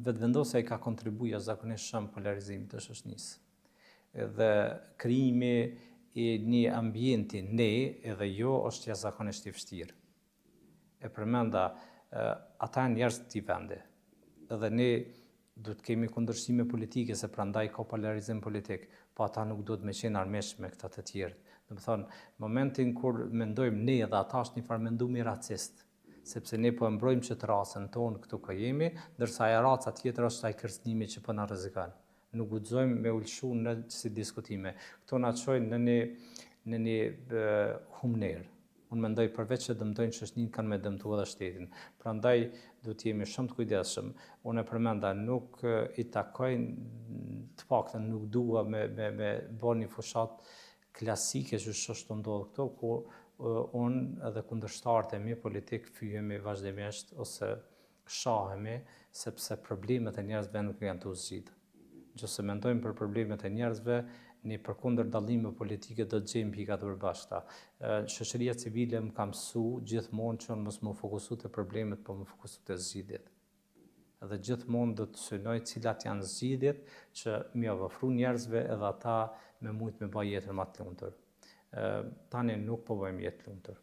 vetëvendosja i ka kontribuar jashtëzakonisht shumë polarizimit të shoqërisë. Dhe krijimi i një ambienti ne edhe jo është jashtëzakonisht i vështirë. E përmenda, ata janë njerëz të vendi. Edhe ne duhet kemi kundërshime politike se prandaj ka polarizim politik, po ata nuk duhet me qenë armiqsh me këta të tjerë. Do të thonë, momentin kur mendojmë ne dhe ata është një farë mendimi racist, sepse ne po e mbrojmë që të racën tonë këtu ku jemi, ndërsa ajo raca tjetër është ai kërcënimi që po na rrezikon. Nuk guxojmë me ulshu në si diskutime. Këto na çojnë në një humner. Unë mendoj përveç që dëmtojnë shoqërinë kanë me dëmtuar edhe shtetin. Prandaj duhet jemi shumë të kujdesshëm. Unë e përmenda nuk i takojnë të paktën nuk dua me bën një fushat klasike që është ndodhur këto ku unë edhe kundërshtarët e mi politik fyhemi vazhdimisht ose shahemi sepse problemet e njerëzve nuk janë të zgjidhura. Nëse mendojmë për problemet e njerëzve, një përkundër dallime politike do të gjejmë pikat e përbashkëta. Shoqëria civile më ka mësuar gjithmonë që mos më fokusu te problemet, po më fokusu te zgjidhjet. Dhe gjithmonë do të synoj cilat janë zgjidhjet që më ofru njerëzve edhe ata me mujt me bë jetën më të lumtur. Tani nuk po bëjmë jetë lumtur.